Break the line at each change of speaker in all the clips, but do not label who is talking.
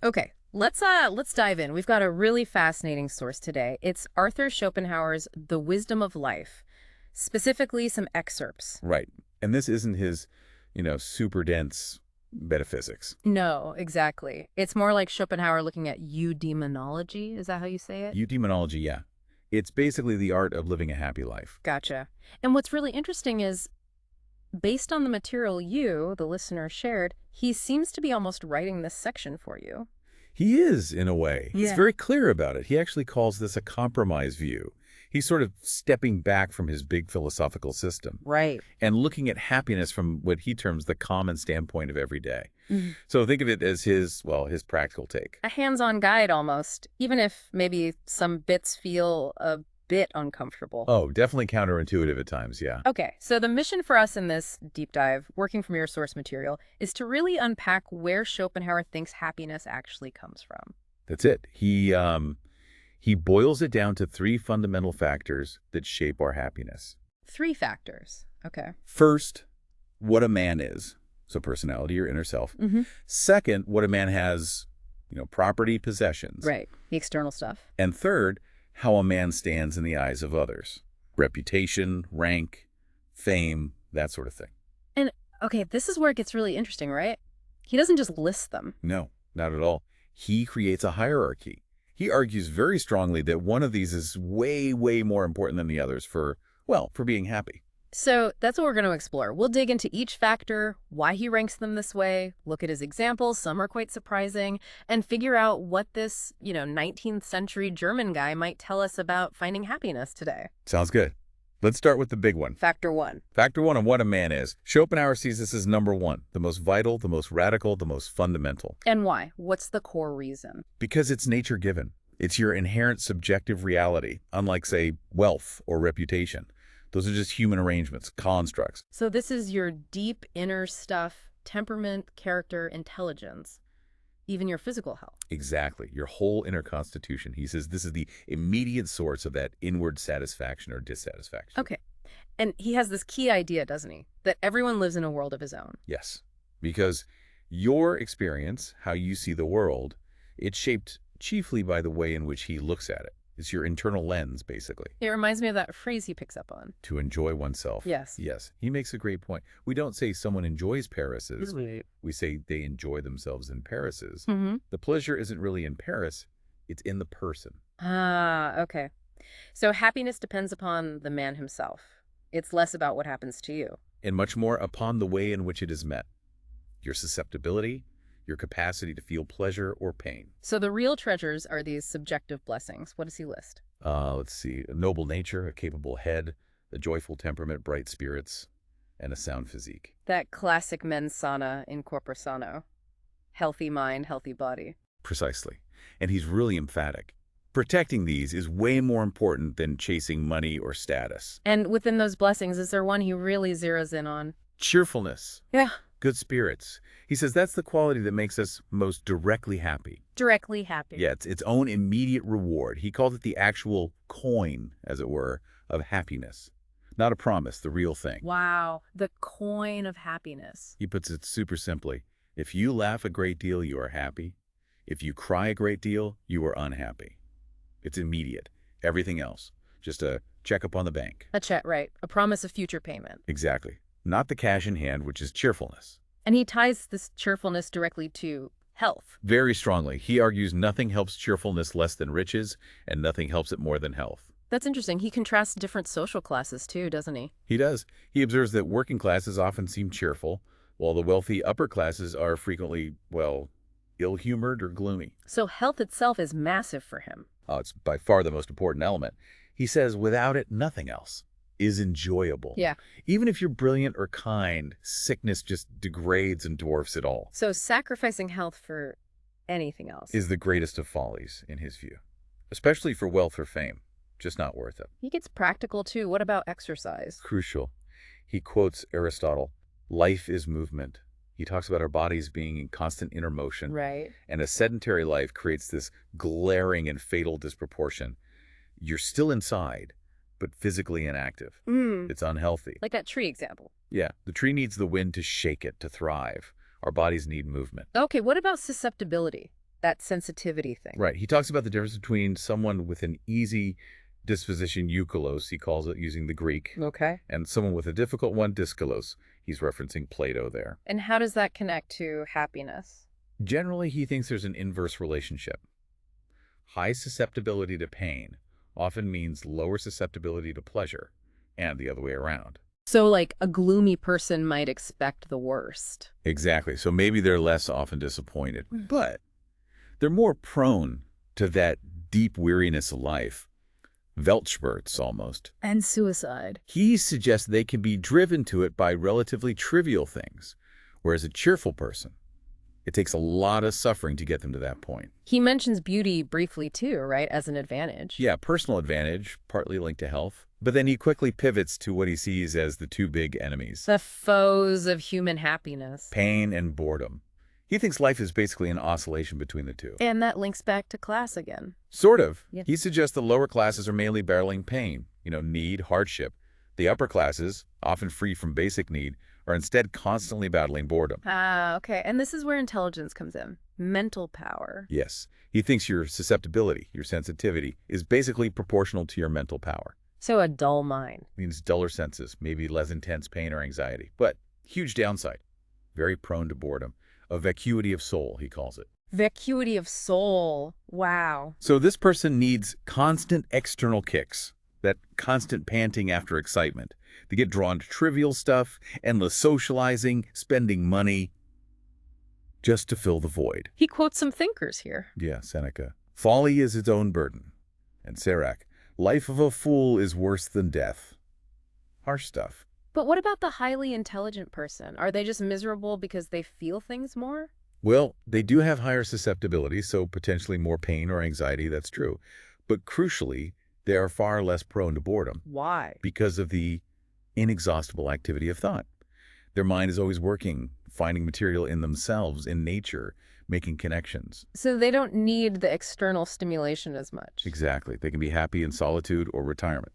Okay, let's dive in. We've got a really fascinating source today. It's Arthur Schopenhauer's The Wisdom of Life, specifically some excerpts.
Right. And this isn't his, super dense metaphysics.
No, exactly. It's more like Schopenhauer looking at eudaimonology. Is that how you say it?
Eudemonology, yeah. It's basically the art of living a happy life.
Gotcha. And what's really interesting is, based on the material you, the listener, shared, he seems to be almost writing this section for you.
He is, in a way. He's
Yeah.
very clear about it. He actually calls this a compromise view. He's sort of stepping back from his big philosophical system
Right.
and looking at happiness from what he terms the common standpoint of every day.
Mm-hmm.
So think of it as his practical take.
A hands-on guide almost, even if maybe some bits feel a bit uncomfortable.
Oh, definitely counterintuitive at times, yeah.
Okay, so the mission for us in this deep dive, working from your source material, is to really unpack where Schopenhauer thinks happiness actually comes from.
That's it. He boils it down to three fundamental factors that shape our happiness.
3 factors. Okay.
First, what a man is. So personality or inner self.
Mm-hmm.
Second, what a man has, property, possessions.
Right. The external stuff.
And third, how a man stands in the eyes of others. Reputation, rank, fame, that sort of thing.
And, okay, this is where it gets really interesting, right? He doesn't just list them.
No, not at all. He creates a hierarchy. He argues very strongly that one of these is way, way more important than the others for being happy.
So that's what we're going to explore. We'll dig into each factor, why he ranks them this way, look at his examples, some are quite surprising, and figure out what this, 19th century German guy might tell us about finding happiness today.
Sounds good. Let's start with the big one.
Factor 1.
Factor 1 of what a man is. Schopenhauer sees this as number 1, the most vital, the most radical, the most fundamental.
And why? What's the core reason?
Because it's nature given. It's your inherent subjective reality, unlike, say, wealth or reputation. Those are just human arrangements, constructs.
So this is your deep inner stuff, temperament, character, intelligence, even your physical health.
Exactly. Your whole inner constitution. He says this is the immediate source of that inward satisfaction or dissatisfaction.
Okay. And he has this key idea, doesn't he? That everyone lives in a world of his own.
Yes. Because your experience, how you see the world, it's shaped chiefly by the way in which he looks at it. It's your internal lens, basically.
It reminds me of that phrase he picks up on.
To enjoy oneself.
Yes.
Yes. He makes a great point. We don't say someone enjoys Parises.
Right.
We say they enjoy themselves in Parises.
Mm-hmm.
The pleasure isn't really in Paris. It's in the person.
Ah, okay. So happiness depends upon the man himself. It's less about what happens to you.
And much more upon the way in which it is met. Your susceptibility, your capacity to feel pleasure or pain.
So the real treasures are these subjective blessings. What does he list?
Let's see. A noble nature, a capable head, a joyful temperament, bright spirits, and a sound physique.
That classic mens sana in corpore sano. Healthy mind, healthy body.
Precisely. And he's really emphatic. Protecting these is way more important than chasing money or status.
And within those blessings, is there one he really zeroes in on?
Cheerfulness.
Yeah.
Good spirits. He says that's the quality that makes us most directly happy.
Directly happy.
Yeah, it's its own immediate reward. He called it the actual coin, as it were, of happiness. Not a promise, the real thing.
Wow. The coin of happiness.
He puts it super simply. If you laugh a great deal, you are happy. If you cry a great deal, you are unhappy. It's immediate. Everything else. Just a check up on the bank.
A check, right. A promise of future payment.
Exactly. Not the cash in hand, which is cheerfulness.
And he ties this cheerfulness directly to health.
Very strongly. He argues nothing helps cheerfulness less than riches, and nothing helps it more than health.
That's interesting. He contrasts different social classes too, doesn't he?
He does. He observes that working classes often seem cheerful, while the wealthy upper classes are frequently, ill-humored or gloomy.
So health itself is massive for him.
It's by far the most important element. He says without it, nothing else is enjoyable.
Yeah.
Even if you're brilliant or kind, sickness just degrades and dwarfs it all.
So sacrificing health for anything else
Is the greatest of follies, in his view. Especially for wealth or fame. Just not worth it.
He gets practical too. What about exercise?
Crucial. He quotes Aristotle, life is movement. He talks about our bodies being in constant inner motion.
Right.
And a sedentary life creates this glaring and fatal disproportion. You're still inside, but physically inactive. It's unhealthy.
Like that tree example.
Yeah, the tree needs the wind to shake it, to thrive. Our bodies need movement.
Okay, what about susceptibility? That sensitivity thing.
Right. He talks about the difference between someone with an easy disposition, eukolos, he calls it using the Greek,
Okay.
and someone with a difficult one, dyskolos. He's referencing Plato there.
And how does that connect to happiness?
Generally, he thinks there's an inverse relationship. High susceptibility to pain often means lower susceptibility to pleasure, and the other way around.
So, like, a gloomy person might expect the worst.
Exactly. So maybe they're less often disappointed, but they're more prone to that deep weariness of life. Weltschmerz, almost.
And suicide.
He suggests they can be driven to it by relatively trivial things, whereas a cheerful person, it takes a lot of suffering to get them to that point.
He mentions beauty briefly too, right, as an advantage.
Yeah, personal advantage, partly linked to health. But then he quickly pivots to what he sees as the two big enemies.
The foes of human happiness.
Pain and boredom. He thinks life is basically an oscillation between the two.
And that links back to class again.
Sort of.
Yeah.
He suggests the lower classes are mainly battling pain, need, hardship. The upper classes, often free from basic need, are instead constantly battling boredom.
Okay. And this is where intelligence comes in. Mental power.
Yes. He thinks your susceptibility, your sensitivity, is basically proportional to your mental power.
So a dull mind.
Means duller senses, maybe less intense pain or anxiety. But huge downside. Very prone to boredom. A vacuity of soul, he calls it.
Vacuity of soul. Wow.
So this person needs constant external kicks, that constant panting after excitement. They get drawn to trivial stuff, endless socializing, spending money, just to fill the void.
He quotes some thinkers here.
Yeah, Seneca. Folly is its own burden. And Sirach, life of a fool is worse than death. Harsh stuff.
But what about the highly intelligent person? Are they just miserable because they feel things more?
Well, they do have higher susceptibility, so potentially more pain or anxiety, that's true. But crucially, they are far less prone to boredom.
Why?
Because of the inexhaustible activity of thought. Their mind is always working, finding material in themselves, in nature, making connections.
So they don't need the external stimulation as much.
Exactly. They can be happy in solitude or retirement.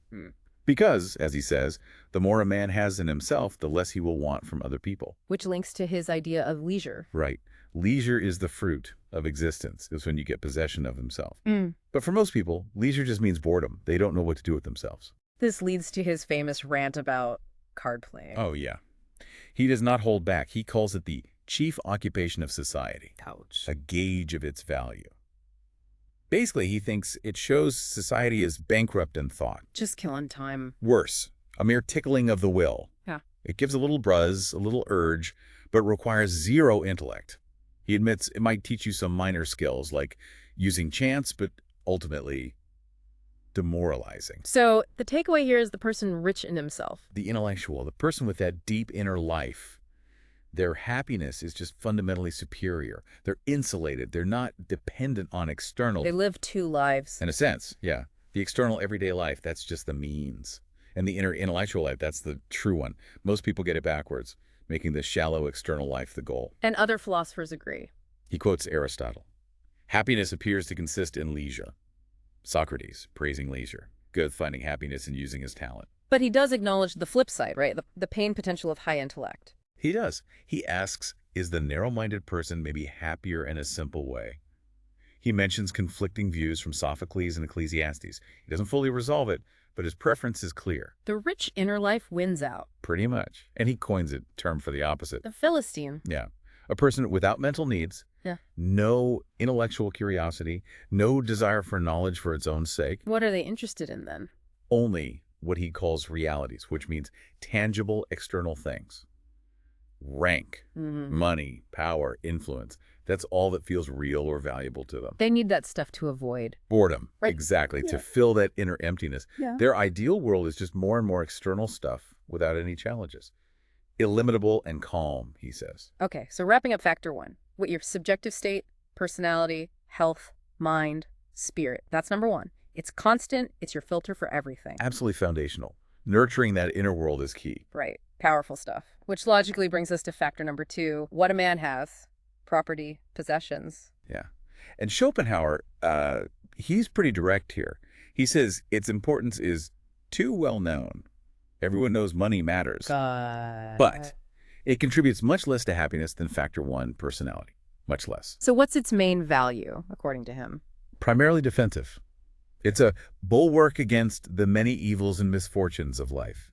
Because, as he says, the more a man has in himself, the less he will want from other people.
Which links to his idea of leisure.
Right. Leisure is the fruit of existence. It's when you get possession of himself. But for most people, leisure just means boredom. They don't know what to do with themselves.
This leads to his famous rant about card playing.
Oh, yeah. He does not hold back. He calls it the chief occupation of society.
Ouch.
A gauge of its value. Basically, he thinks it shows society is bankrupt in thought.
Just killing time.
Worse, a mere tickling of the will.
Yeah.
It gives a little buzz, a little urge, but requires zero intellect. He admits it might teach you some minor skills, like using chance, but ultimately demoralizing.
So the takeaway here is the person rich in himself.
The intellectual, the person with that deep inner life, their happiness is just fundamentally superior. They're insulated. They're not dependent on external.
They live two lives.
In a sense, yeah. The external everyday life, that's just the means. And the inner intellectual life, that's the true one. Most people get it backwards, making the shallow external life the goal.
And other philosophers agree.
He quotes Aristotle. Happiness appears to consist in leisure. Socrates, praising leisure. Goethe finding happiness in using his talent.
But he does acknowledge the flip side, right? The pain potential of high intellect.
He does. He asks, is the narrow-minded person maybe happier in a simple way? He mentions conflicting views from Sophocles and Ecclesiastes. He doesn't fully resolve it, but his preference is clear.
The rich inner life wins out.
Pretty much. And he coins a term for the opposite.
The Philistine.
Yeah. A person without mental needs,
Yeah.
no intellectual curiosity, no desire for knowledge for its own sake,
What are they interested in then?
only what he calls realities, which means tangible external things. Rank, money, power, influence. That's all that feels real or valuable to them.
They need that stuff to avoid.
Boredom,
Right.
exactly, to fill that inner emptiness.
Yeah.
Their ideal world is just more and more external stuff without any challenges. Illimitable and calm, he says.
Okay, so wrapping up factor one. What your subjective state, personality, health, mind, spirit. That's number one. It's constant. It's your filter for everything.
Absolutely foundational. Nurturing that inner world is key.
Right. Powerful stuff. Which logically brings us to factor number two. What a man has. Property, possessions.
Yeah. And Schopenhauer, he's pretty direct here. He says its importance is too well known. Everyone knows money matters.
God.
But it contributes much less to happiness than factor one, personality. much less.
So what's its main value, according to him?
Primarily defensive. It's a bulwark against the many evils and misfortunes of life.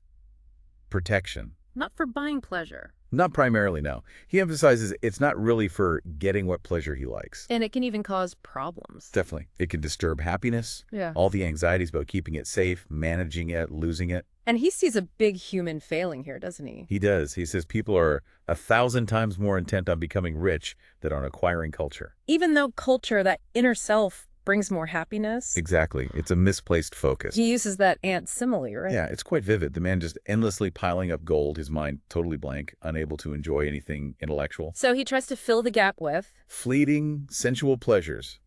Protection.
Not for buying pleasure.
Not primarily, no. He emphasizes it's not really for getting what pleasure he likes.
And it can even cause problems.
Definitely. It can disturb happiness.
Yeah.
All the anxieties about keeping it safe, managing it, losing it.
And he sees a big human failing here, doesn't he?
He does. He says people are 1,000 times more intent on becoming rich than on acquiring culture.
Even though culture, that inner self, brings more happiness.
Exactly. It's a misplaced focus.
He uses that ant simile, right?
Yeah, it's quite vivid. The man just endlessly piling up gold, his mind totally blank, unable to enjoy anything intellectual.
So he tries to fill the gap with
Fleeting, sensual pleasures.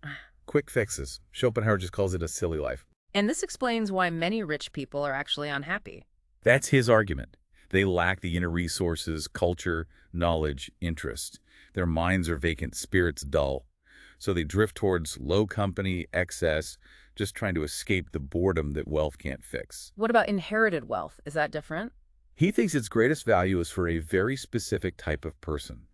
Quick fixes. Schopenhauer just calls it a silly life.
And this explains why many rich people are actually unhappy.
That's his argument. They lack the inner resources, culture, knowledge, interest. Their minds are vacant, spirits dull. So they drift towards low company, excess, just trying to escape the boredom that wealth can't fix.
What about inherited wealth? Is that different?
He thinks its greatest value is for a very specific type of person.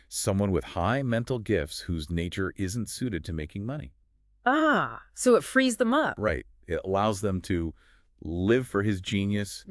Someone with high mental gifts whose nature isn't suited to making money.
Ah, so it frees them up.
Right. It allows them to live for his genius,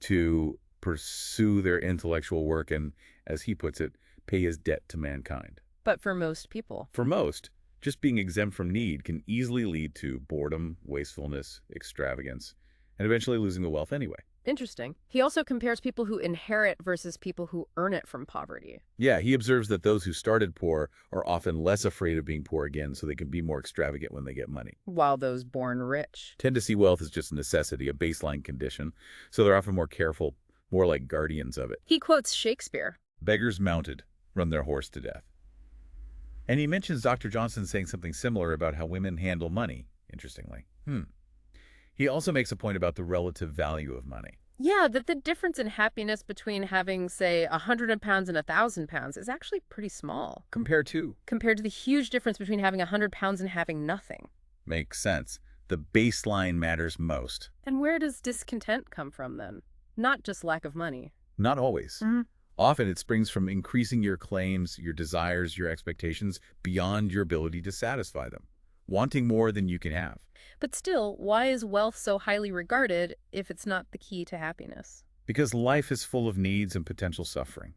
to pursue their intellectual work, and, as he puts it, pay his debt to mankind.
But for most people.
For most, just being exempt from need can easily lead to boredom, wastefulness, extravagance, and eventually losing the wealth anyway.
Interesting. He also compares people who inherit versus people who earn it from poverty.
Yeah, he observes that those who started poor are often less afraid of being poor again, so they can be more extravagant when they get money.
While those born rich
Tend to see wealth as just a necessity, a baseline condition, so they're often more careful, more like guardians of it.
He quotes Shakespeare.
Beggars mounted run their horse to death. And he mentions Dr. Johnson saying something similar about how women handle money, interestingly. He also makes a point about the relative value of money.
Yeah, that the difference in happiness between having, say, 100 pounds and 1,000 pounds is actually pretty small.
Compared to?
Compared to the huge difference between having 100 pounds and having nothing.
Makes sense. The baseline matters most.
And where does discontent come from, then? Not just lack of money.
Not always. Often it springs from increasing your claims, your desires, your expectations beyond your ability to satisfy them. Wanting more than you can have.
But still, why is wealth so highly regarded if it's not the key to happiness?
Because life is full of needs and potential suffering.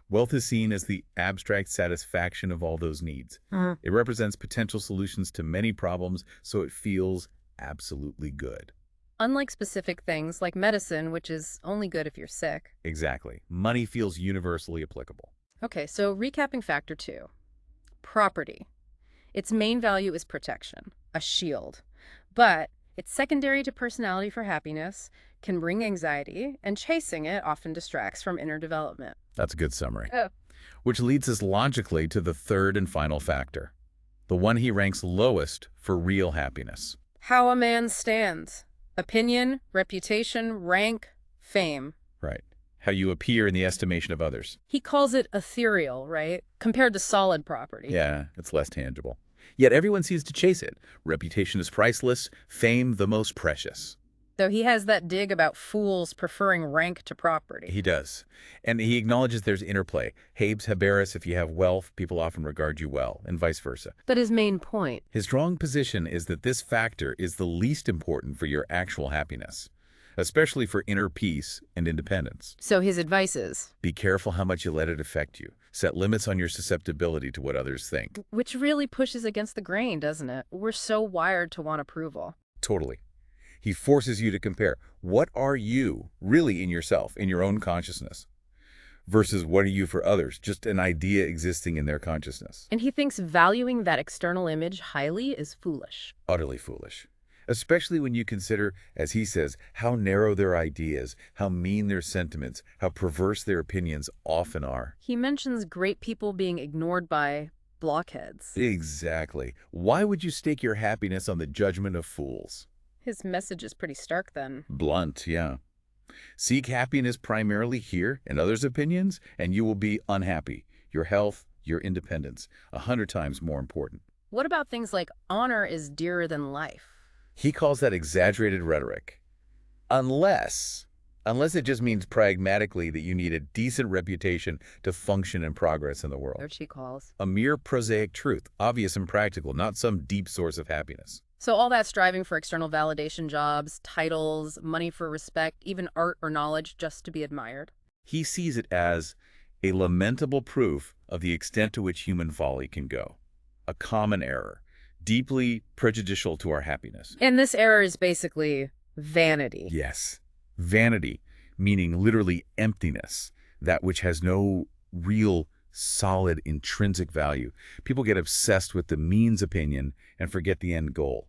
Wealth is seen as the abstract satisfaction of all those needs. It represents potential solutions to many problems, so it feels absolutely good.
Unlike specific things like medicine, which is only good if you're sick.
Exactly. Money feels universally applicable.
Okay, so recapping factor 2. Property. Its main value is protection, a shield. But it's secondary to personality for happiness, can bring anxiety, and chasing it often distracts from inner development.
That's a good summary.
Oh.
Which leads us logically to the third and final factor, the one he ranks lowest for real happiness.
How a man stands. Opinion, reputation, rank, fame.
Right. How you appear in the estimation of others.
He calls it ethereal, right? Compared to solid property.
Yeah, it's less tangible. Yet everyone seems to chase it. Reputation is priceless, fame the most precious.
Though he has that dig about fools preferring rank to property.
He does. And he acknowledges there's interplay. Habes haberis, if you have wealth, people often regard you well, and vice versa.
But his main point.
His strong position is that this factor is the least important for your actual happiness, especially for inner peace and independence.
So his advice is?
Be careful how much you let it affect you. Set limits on your susceptibility to what others think.
Which really pushes against the grain, doesn't it? We're so wired to want approval.
Totally. He forces you to compare. What are you really in yourself, in your own consciousness, versus what are you for others, just an idea existing in their consciousness.
And he thinks valuing that external image highly is foolish.
Utterly foolish. Especially when you consider, as he says, how narrow their ideas, how mean their sentiments, how perverse their opinions often are.
He mentions great people being ignored by blockheads.
Exactly. Why would you stake your happiness on the judgment of fools?
His message is pretty stark then.
Blunt, yeah. Seek happiness primarily here and others' opinions, and you will be unhappy. Your health, your independence, 100 times more important.
What about things like honor is dearer than life?
He calls that exaggerated rhetoric. Unless Unless it just means pragmatically that you need a decent reputation to function and progress in the world.
There she calls.
A mere prosaic truth, obvious and practical, not some deep source of happiness.
So all that striving for external validation, jobs, titles, money for respect, even art or knowledge just to be admired.
He sees it as a lamentable proof of the extent to which human folly can go. A common error, deeply prejudicial to our happiness.
And this error is basically vanity.
Yes. Vanity, meaning literally emptiness, that which has no real, solid, intrinsic value. People get obsessed with the means opinion and forget the end goal.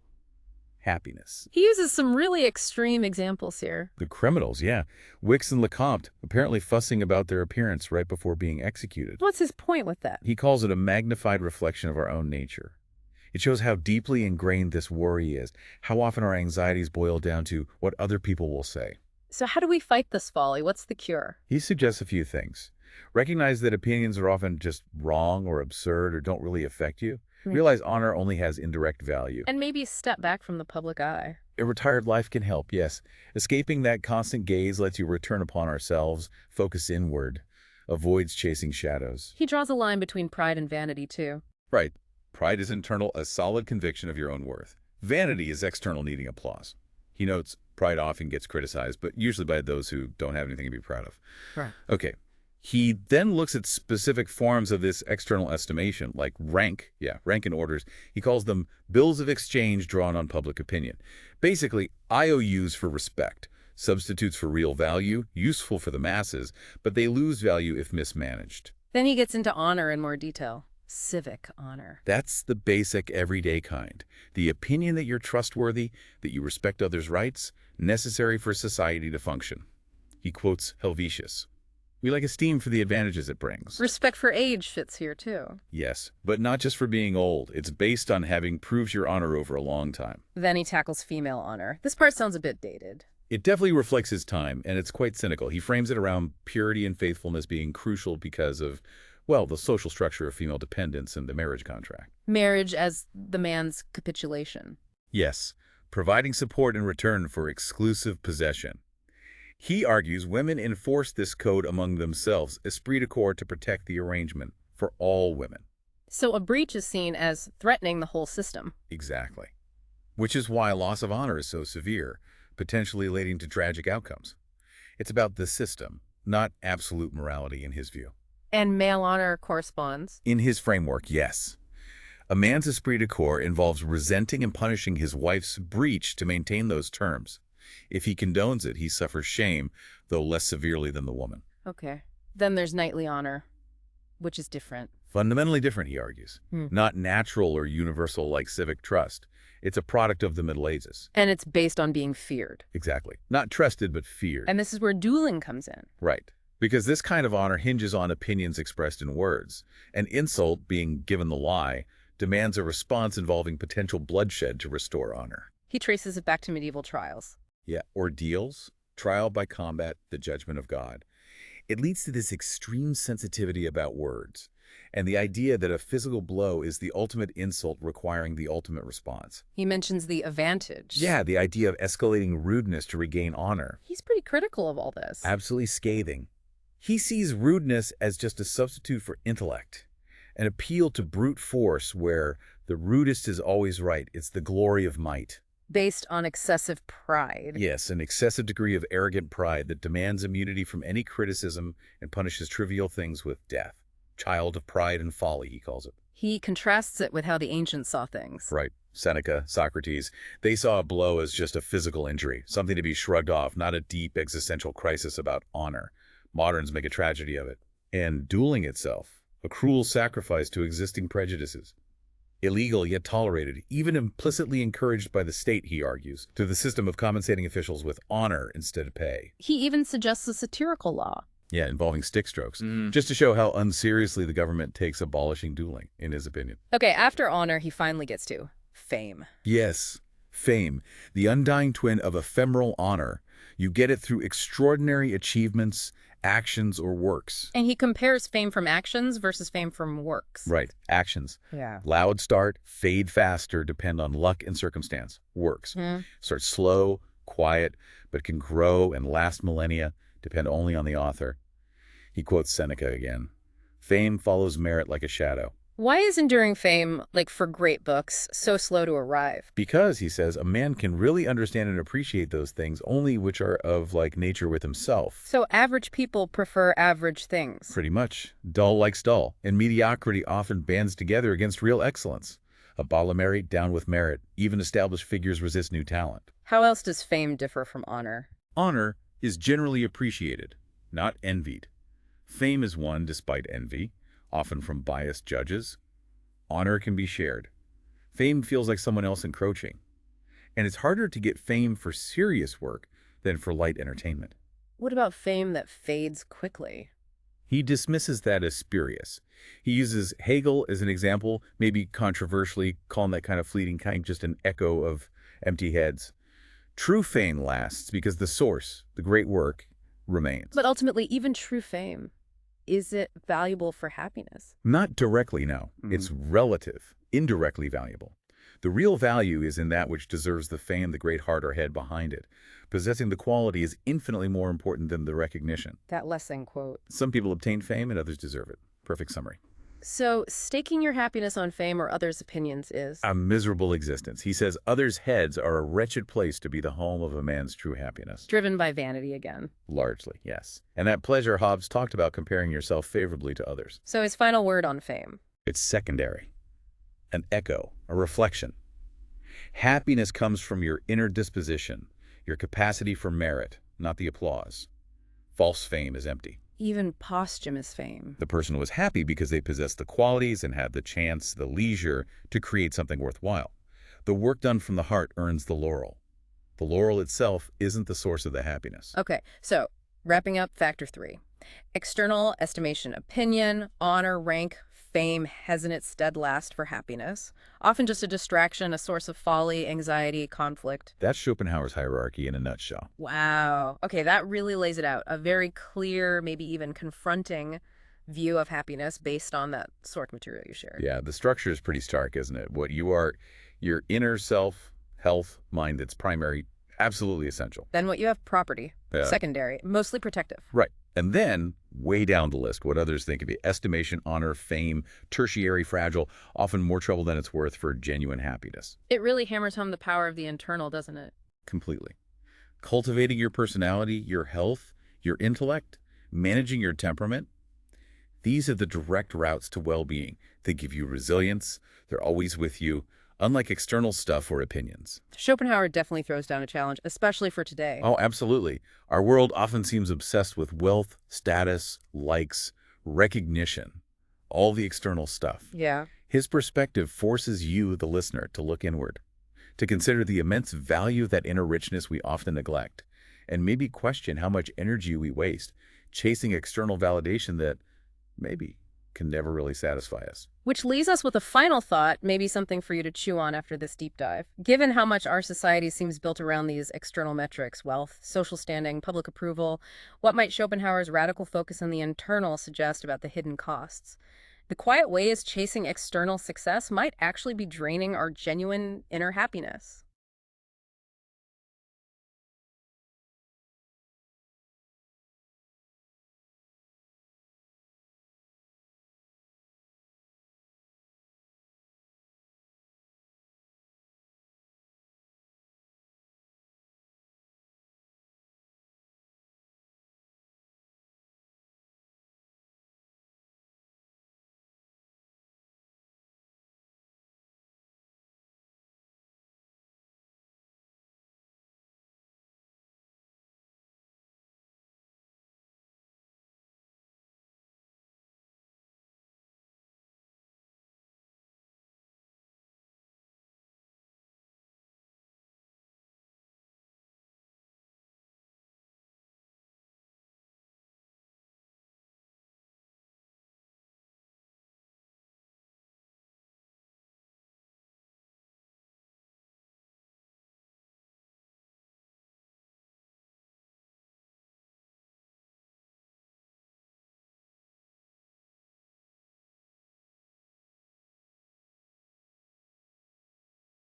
Happiness.
He uses some really extreme examples here.
The criminals, yeah. Wicks and Lecomte apparently fussing about their appearance right before being executed.
What's his point with that?
He calls it a magnified reflection of our own nature. It shows how deeply ingrained this worry is, how often our anxieties boil down to what other people will say.
So how do we fight this folly? What's the cure?
He suggests a few things. Recognize that opinions are often just wrong or absurd or don't really affect you. Realize honor only has indirect value.
And maybe step back from the public eye.
A retired life can help, yes. Escaping that constant gaze lets you return upon ourselves, focus inward, avoids chasing shadows.
He draws a line between pride and vanity, too.
Right. Pride is internal, a solid conviction of your own worth. Vanity is external, needing applause. He notes pride often gets criticized, but usually by those who don't have anything to be proud of.
Right.
Okay. He then looks at specific forms of this external estimation, like rank and orders. He calls them bills of exchange drawn on public opinion. Basically, IOUs for respect, substitutes for real value, useful for the masses, but they lose value if mismanaged.
Then he gets into honor in more detail. Civic honor.
That's the basic everyday kind. The opinion that you're trustworthy, that you respect others' rights, necessary for society to function. He quotes Helvetius. We like esteem for the advantages it brings.
Respect for age fits here, too.
Yes, but not just for being old. It's based on having proved your honor over a long time.
Then he tackles female honor. This part sounds a bit dated.
It definitely reflects his time, and it's quite cynical. He frames it around purity and faithfulness being crucial because of, well, the social structure of female dependence and the marriage contract.
Marriage as the man's capitulation.
Yes, providing support in return for exclusive possession. He argues women enforce this code among themselves, esprit de corps, to protect the arrangement for all women.
So a breach is seen as threatening the whole system.
Exactly. Which is why loss of honor is so severe, potentially leading to tragic outcomes. It's about the system, not absolute morality in his view.
And male honor corresponds?
In his framework, yes. A man's esprit de corps involves resenting and punishing his wife's breach to maintain those terms. If he condones it, he suffers shame, though less severely than the woman.
Okay. Then there's knightly honor, which is different.
Fundamentally different, he argues. Not natural or universal like civic trust. It's a product of the Middle Ages.
And it's based on being feared.
Exactly. Not trusted, but feared.
And this is where dueling comes in.
Right. Because this kind of honor hinges on opinions expressed in words. An insult, being given the lie, demands a response involving potential bloodshed to restore honor.
He traces it back to medieval trials.
Yeah, ordeals, trial by combat, the judgment of God. It leads to this extreme sensitivity about words, and the idea that a physical blow is the ultimate insult requiring the ultimate response.
He mentions the advantage.
Yeah, the idea of escalating rudeness to regain honor.
He's pretty critical of all this.
Absolutely scathing. He sees rudeness as just a substitute for intellect, an appeal to brute force where the rudest is always right. It's the glory of might.
Based on excessive pride.
Yes, an excessive degree of arrogant pride that demands immunity from any criticism and punishes trivial things with death. Child of pride and folly, he calls it.
He contrasts it with how the ancients saw things.
Right. Seneca, Socrates, they saw a blow as just a physical injury, something to be shrugged off, not a deep existential crisis about honor. Moderns make a tragedy of it. And dueling itself, a cruel sacrifice to existing prejudices. Illegal yet tolerated, even implicitly encouraged by the state, he argues, through the system of compensating officials with honor instead of pay.
He even suggests a satirical law.
Yeah, involving stick strokes, just to show how unseriously the government takes abolishing dueling, in his opinion.
Okay, after honor, he finally gets to fame.
Yes, fame, the undying twin of ephemeral honor. You get it through extraordinary achievements, actions, or works.
And he compares fame from actions versus fame from works.
Right, actions.
Yeah.
Loud start, fade faster, depend on luck and circumstance. Works. Start slow, quiet, but can grow and last millennia, depend only on the author. He quotes Seneca again. Fame follows merit like a shadow.
Why is enduring fame, like for great books, so slow to arrive?
Because, he says, a man can really understand and appreciate those things only which are of like nature with himself.
So average people prefer average things.
Pretty much. Dull likes dull, and mediocrity often bands together against real excellence. Abolish merit, down with merit. Even established figures resist new talent.
How else does fame differ from honor?
Honor is generally appreciated, not envied. Fame is won despite envy, often from biased judges. Honor can be shared. Fame feels like someone else encroaching. And it's harder to get fame for serious work than for light entertainment.
What about fame that fades quickly?
He dismisses that as spurious. He uses Hegel as an example, maybe controversially, calling that kind of fleeting kind just an echo of empty heads. True fame lasts because the source, the great work, remains.
But ultimately, even true fame, is it valuable for happiness?
Not directly, no. It's relative, indirectly valuable. The real value is in that which deserves the fame, the great heart or head behind it. Possessing the quality is infinitely more important than the recognition.
That Lessing quote.
Some people obtain fame and others deserve it. Perfect summary.
So, staking your happiness on fame or others' opinions is?
A miserable existence. He says others' heads are a wretched place to be the home of a man's true happiness.
Driven by vanity again.
Largely, yes. And that pleasure Hobbes talked about comparing yourself favorably to others.
So his final word on fame.
It's secondary. An echo, a reflection. Happiness comes from your inner disposition, your capacity for merit, not the applause. False fame is empty.
Even posthumous fame.
The person was happy because they possessed the qualities and had the chance, the leisure, to create something worthwhile. The work done from the heart earns the laurel. The laurel itself isn't the source of the happiness.
Okay, so wrapping up factor 3. External estimation, opinion, honor, rank, fame has in it steadfast for happiness. Often just a distraction, a source of folly, anxiety, conflict.
That's Schopenhauer's hierarchy in a nutshell.
Wow. Okay, that really lays it out. A very clear, maybe even confronting view of happiness based on that source material you shared.
Yeah, the structure is pretty stark, isn't it? What you are, your inner self, health, mind that's primary, absolutely essential.
Then what you have, property, secondary, mostly protective.
Right. And then, way down the list, what others think of it, estimation, honor, fame, tertiary, fragile, often more trouble than it's worth for genuine happiness.
It really hammers home the power of the internal, doesn't it?
Completely. Cultivating your personality, your health, your intellect, managing your temperament, these are the direct routes to well-being. They give you resilience. They're always with you, unlike external stuff or opinions.
Schopenhauer definitely throws down a challenge, especially for today.
Oh, absolutely. Our world often seems obsessed with wealth, status, likes, recognition, all the external stuff.
Yeah.
His perspective forces you, the listener, to look inward, to consider the immense value of that inner richness we often neglect, and maybe question how much energy we waste chasing external validation that maybe can never really satisfy us.
Which leaves us with a final thought, maybe something for you to chew on after this deep dive. Given how much our society seems built around these external metrics, wealth, social standing, public approval, what might Schopenhauer's radical focus on the internal suggest about the hidden costs? The quiet ways chasing external success might actually be draining our genuine inner happiness.